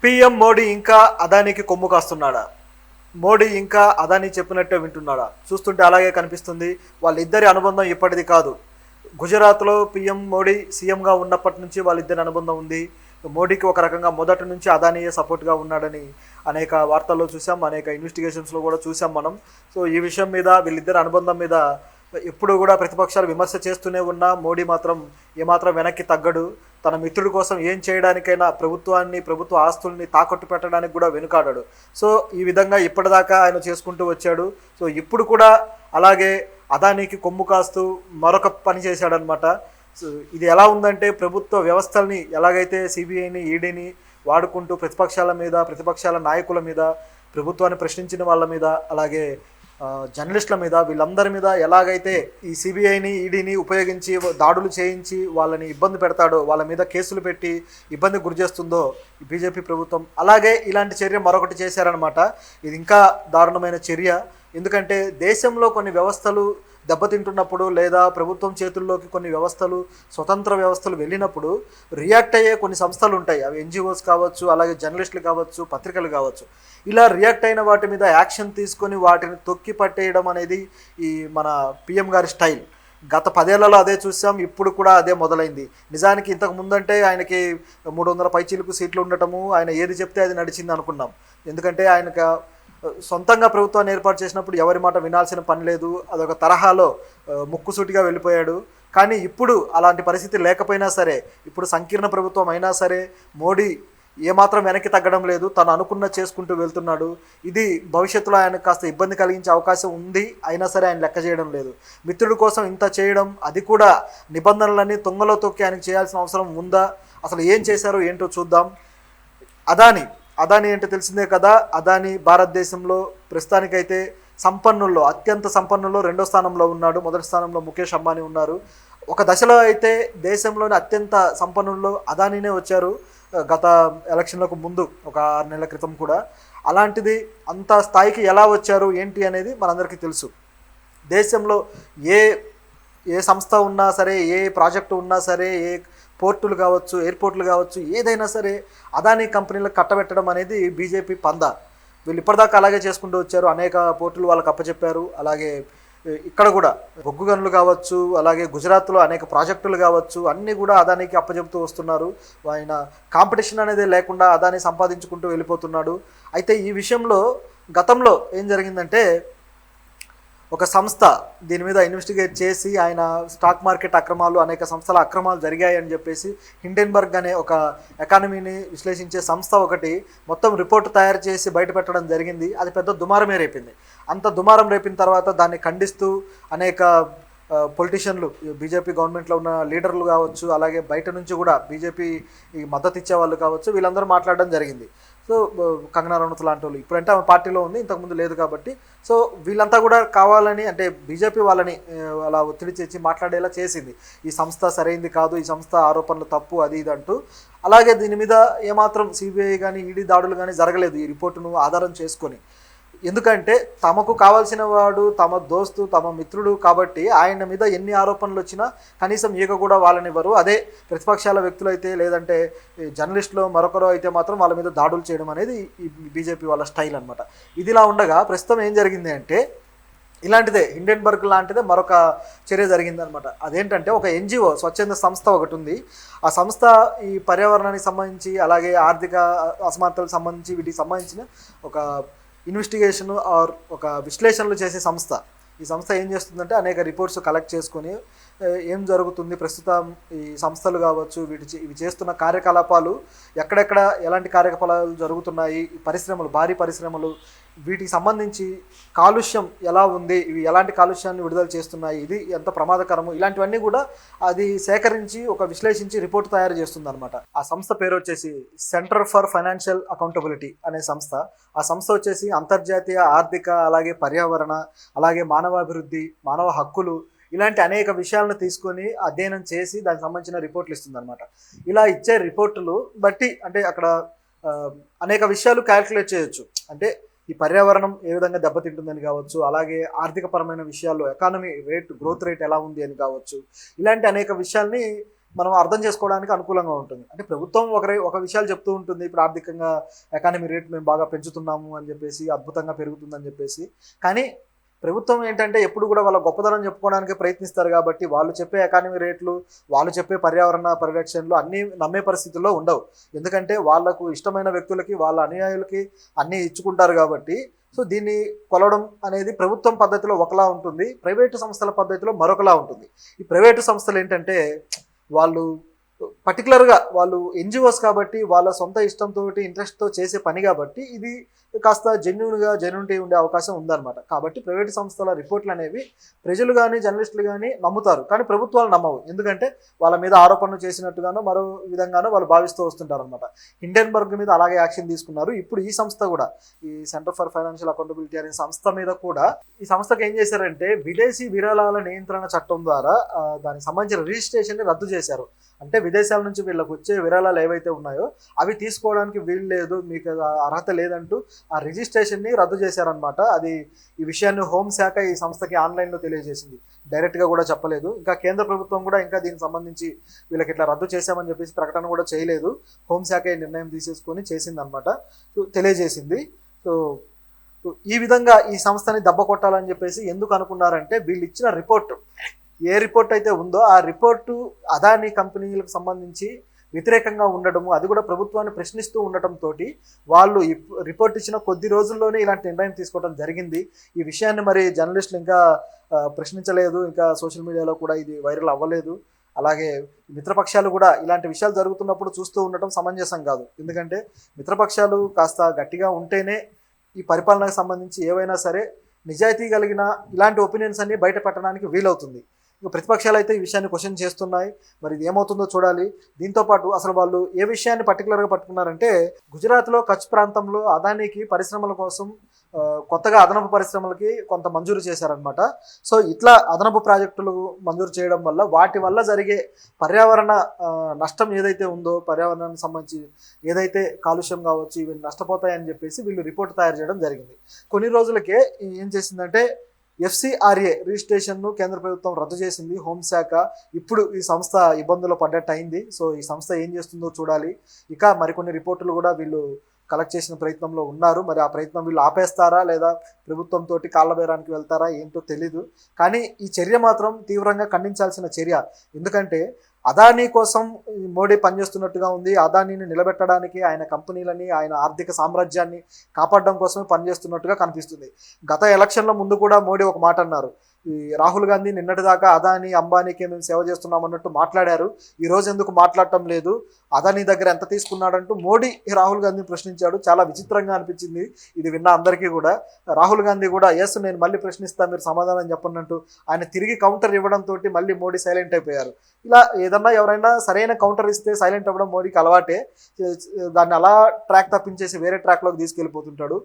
PM Modi ఇంకా అదానికి కొమ్ము కాస్తున్నాడా? మోడీ ఇంకా అదాని చెప్పినట్టే వింటున్నాడా? చూస్తుంటే అలాగే కనిపిస్తుంది. వాళ్ళిద్దరి అనుబంధం ఇప్పటిది కాదు. గుజరాత్లో పీఎం మోడీ సీఎంగా ఉన్నప్పటి నుంచి వాళ్ళిద్దరి అనుబంధం ఉంది. మోడీకి ఒక రకంగా మొదటి నుంచి అదానియే సపోర్ట్గా ఉన్నాడని అనేక వార్తల్లో చూసాం, అనేక ఇన్వెస్టిగేషన్స్లో కూడా చూసాం మనం. సో ఈ విషయం మీద, వీళ్ళిద్దరి అనుబంధం మీద ఎప్పుడు కూడా ప్రతిపక్షాలు విమర్శ చేస్తూనే ఉన్నా మోడీ మాత్రం ఏమాత్రం వెనక్కి తగ్గడు. తన మిత్రుడి కోసం ఏం చేయడానికైనా ప్రభుత్వాన్ని, ప్రభుత్వ ఆస్తుల్ని తాకట్టు పెట్టడానికి కూడా వెనుకాడాడు. సో ఈ విధంగా ఇప్పటిదాకా ఆయన చేసుకుంటూ వచ్చాడు. సో ఇప్పుడు కూడా అలాగే అదానికి కొమ్ము కాస్తూ మరొక పని చేశాడనమాట. సో ఇది ఎలా ఉందంటే, ప్రభుత్వ వ్యవస్థల్ని ఎలాగైతే సిబిఐని, ఈడీని వాడుకుంటూ ప్రతిపక్షాల నాయకుల మీద, ప్రభుత్వాన్ని ప్రశ్నించిన వాళ్ళ మీద, అలాగే జర్నలిస్టుల మీద, వీళ్ళందరి మీద ఎలాగైతే ఈ సిబిఐని, ఈడీని ఉపయోగించి దాడులు చేయించి వాళ్ళని ఇబ్బంది పెడతాడో, వాళ్ళ మీద కేసులు పెట్టి ఇబ్బంది గురి చేస్తుందో ఈ బీజేపీ ప్రభుత్వం, అలాగే ఇలాంటి చర్య మరొకటి చేశారనమాట. ఇది ఇంకా దారుణమైన చర్య. ఎందుకంటే దేశంలో కొన్ని వ్యవస్థలు దెబ్బతింటున్నప్పుడు, లేదా ప్రభుత్వం చేతుల్లోకి కొన్ని వ్యవస్థలు, స్వతంత్ర వ్యవస్థలు వెళ్ళినప్పుడు రియాక్ట్ అయ్యే కొన్ని సంస్థలు ఉంటాయి. అవి ఎన్జిఓస్ కావచ్చు, అలాగే జర్నలిస్టులు కావచ్చు, పత్రికలు కావచ్చు. ఇలా రియాక్ట్ అయిన వాటి మీద యాక్షన్ తీసుకొని వాటిని తొక్కి పట్టేయడం అనేది ఈ మన పిఎం గారి స్టైల్. గత 10 ఏళ్లలో అదే చూసాం, ఇప్పుడు కూడా అదే మొదలైంది. నిజానికి ఇంతకు ముందంటే ఆయనకి 300 పైచీలకు సీట్లు ఉండటము, ఆయన ఏది చెప్తే అది నడిచింది అనుకున్నాం. ఎందుకంటే ఆయనకు సొంతంగా ప్రభుత్వాన్ని ఏర్పాటు చేసినప్పుడు ఎవరి మాట వినాల్సిన పని లేదు, అదొక తరహాలో ముక్కుసూటిగా వెళ్ళిపోయాడు. కానీ ఇప్పుడు అలాంటి పరిస్థితి లేకపోయినా సరే, ఇప్పుడు సంకీర్ణ ప్రభుత్వం అయినా సరే మోడీ ఏమాత్రం వెనక్కి తగ్గడం లేదు, తను అనుకున్న చేసుకుంటూ వెళ్తున్నాడు. ఇది భవిష్యత్తులో ఆయనకు కాస్త ఇబ్బంది కలిగించే అవకాశం ఉంది, అయినా సరే ఆయన లెక్క చేయడం లేదు. మిత్రుడి కోసం ఇంత చేయడం, అది కూడా నిబంధనలన్నీ తొంగలో తొక్కి ఆయనకు చేయాల్సిన అవసరం ఉందా? అసలు ఏం చేశారో ఏంటో చూద్దాం. అదాని అంటే తెలిసిందే కదా. అదాని భారతదేశంలో ప్రస్తుతానికైతే సంపన్నుల్లో, అత్యంత సంపన్నుల్లో 2వ స్థానంలో ఉన్నాడు. మొదటి స్థానంలో ముఖేష్ అంబానీ ఉన్నారు. ఒక దశలో అయితే దేశంలోని అత్యంత సంపన్నుల్లో అదానీనే వచ్చారు, గత ఎలక్షన్లకు ముందు ఒక 6 నెలల క్రితం కూడా. అలాంటిది అంత స్థాయికి ఎలా వచ్చారు ఏంటి అనేది మనందరికీ తెలుసు. దేశంలో ఏ సంస్థ ఉన్నా సరే, ఏ ప్రాజెక్టు ఉన్నా సరే, ఏ పోర్టులు కావచ్చు, ఎయిర్పోర్ట్లు కావచ్చు, ఏదైనా సరే అదానీ కంపెనీలకు కట్టబెట్టడం అనేది బీజేపీ పందా. వీళ్ళు ఇప్పటిదాకా అలాగే చేసుకుంటూ వచ్చారు. అనేక పోర్టులు వాళ్ళకి అప్పచెప్పారు. అలాగే ఇక్కడ కూడా బొగ్గు గనులు కావచ్చు, అలాగే గుజరాత్లో అనేక ప్రాజెక్టులు కావచ్చు, అన్నీ కూడా అదానికి అప్పచెప్తూ వస్తున్నారు. ఆయన కాంపిటీషన్ అనేది లేకుండా అదాని సంపాదించుకుంటూ వెళ్ళిపోతున్నాడు. అయితే ఈ విషయంలో గతంలో ఏం జరిగిందంటే, ఒక సంస్థ దీని మీద ఇన్వెస్టిగేట్ చేసి ఆయన స్టాక్ మార్కెట్ అక్రమాలు, అనేక సంస్థల అక్రమాలు జరిగాయని చెప్పేసి హిండెన్బర్గ్ అనే ఒక ఎకానమీని విశ్లేషించే సంస్థ ఒకటి మొత్తం రిపోర్ట్ తయారు చేసి బయటపెట్టడం జరిగింది. అది పెద్ద దుమారమే రేపింది. అంత దుమారం రేపిన తర్వాత దాన్ని ఖండిస్తూ అనేక పొలిటీషియన్లు, బీజేపీ గవర్నమెంట్లో ఉన్న లీడర్లు కావచ్చు, అలాగే బయట నుంచి కూడా బీజేపీ మద్దతు ఇచ్చే వాళ్ళు కావచ్చు, వీళ్ళందరూ మాట్లాడడం జరిగింది. సో కంగనా రనౌత్ లాంటి వాళ్ళు, ఇప్పుడంటే ఆమె పార్టీలో ఉంది, ఇంతకుముందు లేదు కాబట్టి. సో వీళ్ళంతా కూడా కావాలని, అంటే బీజేపీ వాళ్ళని అలా ఒత్తిడి చేసి మాట్లాడేలా చేసింది. ఈ సంస్థ సరైంది కాదు, ఈ సంస్థ ఆరోపణలు తప్పు, అది ఇది అంటూ. అలాగే దీని మీద ఏమాత్రం సిబిఐ కానీ, ఈడీ దాడులు కానీ జరగలేదు ఈ రిపోర్టును ఆధారం చేసుకొని. ఎందుకంటే తమకు కావాల్సిన వాడు తమ దోస్తు, తమ మిత్రుడు కాబట్టి ఆయన మీద ఎన్ని ఆరోపణలు వచ్చినా కనీసం ఈగ కూడా వాళ్ళనివ్వరు. అదే ప్రతిపక్షాల వ్యక్తులైతే, లేదంటే జర్నలిస్టులు మరొకరు అయితే మాత్రం వాళ్ళ మీద దాడులు చేయడం అనేది ఈ బీజేపీ వాళ్ళ స్టైల్ అనమాట. ఇదిలా ఉండగా ప్రస్తుతం ఏం జరిగింది అంటే, ఇలాంటిదే హిండెన్బర్గ్ లాంటిదే మరొక చర్య జరిగిందనమాట. అదేంటంటే, ఒక ఎన్జిఓ, స్వచ్ఛంద సంస్థ ఒకటి ఉంది. ఆ సంస్థ ఈ పర్యావరణానికి సంబంధించి, అలాగే ఆర్థిక అసమానతలకు సంబంధించి, వీటికి సంబంధించిన ఒక ఇన్వెస్టిగేషన్ ఆర్ ఒక విశ్లేషణలు చేసే సంస్థ. ఈ సంస్థ ఏం చేస్తుందంటే, అనేక రిపోర్ట్స్ కలెక్ట్ చేసుకొని ఏం జరుగుతుంది ప్రస్తుతం, ఈ సంస్థలు కావచ్చు, ఇవి చేస్తున్న కార్యకలాపాలు ఎక్కడెక్కడ ఎలాంటి కార్యకలాపాలు జరుగుతున్నాయి, ఈ పరిశ్రమలు, భారీ పరిశ్రమలు, వీటికి సంబంధించి కాలుష్యం ఎలా ఉంది, ఇవి ఎలాంటి కాలుష్యాన్ని విడుదల చేస్తున్నాయి, ఇది ఎంత ప్రమాదకరము, ఇలాంటివన్నీ కూడా అది సేకరించి ఒక విశ్లేషించి రిపోర్ట్ తయారు చేస్తుంది అనమాట. ఆ సంస్థ పేరు వచ్చేసి సెంటర్ ఫర్ ఫైనాన్షియల్ అకౌంటబిలిటీ అనే సంస్థ. ఆ సంస్థ వచ్చేసి అంతర్జాతీయ ఆర్థిక, అలాగే పర్యావరణ, అలాగే మానవాభివృద్ధి, మానవ హక్కులు, ఇలాంటి అనేక విషయాలను తీసుకొని అధ్యయనం చేసి దానికి సంబంధించిన రిపోర్ట్లు ఇస్తుంది అనమాట. ఇలా ఇచ్చే రిపోర్టులు బట్టి, అంటే అక్కడ అనేక విషయాలు క్యాల్కులేట్ చేయొచ్చు. అంటే ఈ పర్యావరణం ఏ విధంగా దెబ్బతింటుందని కావచ్చు, అలాగే ఆర్థిక పరమైన విషయాల్లో ఎకానమీ రేట్, గ్రోత్ రేట్ ఎలా ఉంది అని కావచ్చు, ఇలాంటి అనేక విషయాల్ని మనం అర్థం చేసుకోవడానికి అనుకూలంగా ఉంటుంది. అంటే ప్రభుత్వం ఒక విషయాలు చెప్తూ ఉంటుంది. ఇప్పుడు ఆర్థికంగా ఎకానమీ రేట్ మేము బాగా పెంచుతున్నాము అని చెప్పేసి, అద్భుతంగా పెరుగుతుందని చెప్పేసి. కానీ ప్రభుత్వం ఏంటంటే ఎప్పుడు కూడా వాళ్ళ గొప్పదనం చెప్పుకోవడానికి ప్రయత్నిస్తారు కాబట్టి వాళ్ళు చెప్పే ఎకానమీ రేట్లు, వాళ్ళు చెప్పే పర్యావరణ పరిరక్షణలు అన్నీ నమ్మే పరిస్థితుల్లో ఉండవు. ఎందుకంటే వాళ్ళకు ఇష్టమైన వ్యక్తులకి, వాళ్ళ అనుయాయులకి అన్నీ ఇచ్చుకుంటారు కాబట్టి. సో దీన్ని కొలవడం అనేది ప్రభుత్వం పద్ధతిలో ఒకలా ఉంటుంది, ప్రైవేటు సంస్థల పద్ధతిలో మరొకలా ఉంటుంది. ఈ ప్రైవేటు సంస్థలు ఏంటంటే వాళ్ళు పర్టికులర్గా వాళ్ళు ఎన్జిఓస్ కాబట్టి వాళ్ళ సొంత ఇష్టంతో ఇంట్రెస్ట్తో చేసే పని కాబట్టి ఇది కాస్త జెన్యునిటీ ఉండే అవకాశం ఉందన్నమాట. కాబట్టి ప్రైవేటు సంస్థల రిపోర్ట్లు అనేవి ప్రజలు కానీ జర్నలిస్టులు కానీ నమ్ముతారు, కానీ ప్రభుత్వాలు నమ్మవు. ఎందుకంటే వాళ్ళ మీద ఆరోపణలు చేసినట్టుగానో మరో విధంగానో వాళ్ళు భావిస్తూ వస్తుంటారు అనమాట. హిండెన్బర్గ్ మీద అలాగే యాక్షన్ తీసుకున్నారు. ఇప్పుడు ఈ సంస్థ కూడా, ఈ సెంటర్ ఫర్ ఫైనాన్షియల్ అకౌంటబిలిటీ అనే సంస్థ మీద కూడా, ఈ సంస్థకు ఏం చేశారంటే విదేశీ విరాళాల నియంత్రణ చట్టం ద్వారా దానికి సంబంధించిన రిజిస్ట్రేషన్ని రద్దు చేశారు. అంటే విదేశాల నుంచి వీళ్ళకి వచ్చే విరాళాలు ఏవైతే ఉన్నాయో అవి తీసుకోవడానికి వీలు లేదు, మీకు అర్హత లేదంటూ ఆ రిజిస్ట్రేషన్ని రద్దు చేశారనమాట. అది ఈ విషయాన్ని హోంశాఖ ఈ సంస్థకి ఆన్లైన్లో తెలియజేసింది, డైరెక్ట్గా కూడా చెప్పలేదు. ఇంకా కేంద్ర ప్రభుత్వం కూడా ఇంకా దీనికి సంబంధించి వీళ్ళకి ఇట్లా రద్దు చేశామని చెప్పేసి ప్రకటన కూడా చేయలేదు. హోంశాఖ ఈ నిర్ణయం తీసేసుకొని చేసిందనమాట, తెలియజేసింది. సో ఈ విధంగా ఈ సంస్థని దెబ్బ కొట్టాలని చెప్పేసి ఎందుకు అనుకున్నారంటే వీళ్ళు ఇచ్చిన రిపోర్టు, ఏ రిపోర్ట్ అయితే ఉందో ఆ రిపోర్టు అదానీ కంపెనీలకు సంబంధించి వ్యతిరేకంగా ఉండడము, అది కూడా ప్రభుత్వాన్ని ప్రశ్నిస్తూ ఉండటంతో వాళ్ళు రిపోర్ట్ ఇచ్చిన కొద్ది రోజుల్లోనే ఇలాంటి నిర్ణయం తీసుకోవడం జరిగింది. ఈ విషయాన్ని మరి జర్నలిస్టులు ఇంకా ప్రశ్నించలేదు, ఇంకా సోషల్ మీడియాలో కూడా ఇది వైరల్ అవ్వలేదు. అలాగే మిత్రపక్షాలు కూడా ఇలాంటి విషయాలు జరుగుతున్నప్పుడు చూస్తూ ఉండటం సమంజసం కాదు. ఎందుకంటే మిత్రపక్షాలు కాస్త గట్టిగా ఉంటేనే ఈ పరిపాలనకు సంబంధించి ఏవైనా సరే నిజాయితీ కలిగిన ఇలాంటి ఒపీనియన్స్ అన్ని బయట పెట్టడానికి వీలవుతుంది. ఇక ప్రతిపక్షాలు అయితే ఈ విషయాన్ని క్వశ్చన్ చేస్తున్నాయి. మరి ఇది ఏమవుతుందో చూడాలి. దీంతోపాటు అసలు వాళ్ళు ఏ విషయాన్ని పర్టికులర్గా పట్టుకున్నారంటే గుజరాత్లో కచ్ ప్రాంతంలో అదానీకి పరిశ్రమల కోసం కొత్తగా అదనపు పరిశ్రమలకి కొంత మంజూరు చేశారనమాట. సో ఇట్లా అదనపు ప్రాజెక్టులు మంజూరు చేయడం వల్ల వాటి వల్ల జరిగే పర్యావరణ నష్టం ఏదైతే ఉందో, పర్యావరణానికి సంబంధించి ఏదైతే కాలుష్యం కావచ్చు ఇవి నష్టపోతాయని చెప్పేసి వీళ్ళు రిపోర్ట్ తయారు చేయడం జరిగింది. కొన్ని రోజులకే ఏం చేసిందంటే FCRA రిజిస్ట్రేషన్ను కేంద్ర ప్రభుత్వం రద్దు చేసింది హోంశాఖ. ఇప్పుడు ఈ సంస్థ ఇబ్బందులు పడ్డట్టు అయింది. సో ఈ సంస్థ ఏం చేస్తుందో చూడాలి. ఇక మరికొన్ని రిపోర్టులు కూడా వీళ్ళు కలెక్ట్ చేసిన ప్రయత్నంలో ఉన్నారు. మరి ఆ ప్రయత్నం వీళ్ళు ఆపేస్తారా లేదా ప్రభుత్వంతో కాళ్ళబేరానికి వెళ్తారా ఏంటో తెలీదు. కానీ ఈ చర్య మాత్రం తీవ్రంగా ఖండించాల్సిన చర్య. ఎందుకంటే అదానీ కోసం మోడీ పనిచేస్తున్నట్టుగా ఉంది. అదానీని నిలబెట్టడానికి, ఆయన కంపెనీలని, ఆయన ఆర్థిక సామ్రాజ్యాన్ని కాపాడడం కోసమే పనిచేస్తున్నట్టుగా కనిపిస్తుంది. గత ఎలక్షన్ల ముందు కూడా మోడీ ఒక మాట అన్నారు. ఈ రాహుల్ గాంధీ నిన్నటిదాకా అదానీ అంబానీకే మేము సేవ చేస్తున్నాం అన్నట్టు మాట్లాడారు. ఈ రోజు ఎందుకు మాట్లాడటం లేదు, అదానీ దగ్గర ఎంత తీసుకున్నాడంటూ మోడీ రాహుల్ గాంధీని ప్రశ్నించాడు. చాలా విచిత్రంగా అనిపించింది ఇది విన్న అందరికీ కూడా. రాహుల్ గాంధీ కూడా ఎస్ నేను మళ్ళీ ప్రశ్నిస్తా, మీరు సమాధానం చెప్పన్నట్టు ఆయన తిరిగి కౌంటర్ ఇవ్వడంతో మళ్ళీ మోడీ సైలెంట్ అయిపోయారు. ఇలా ఏదన్నా ఎవరైనా సరైన కౌంటర్ ఇస్తే సైలెంట్ అవ్వడం మోడీకి అలవాటే. దాన్ని అలా ట్రాక్ తప్పించేసి వేరే ట్రాక్లోకి తీసుకెళ్ళిపోతుంటాడు.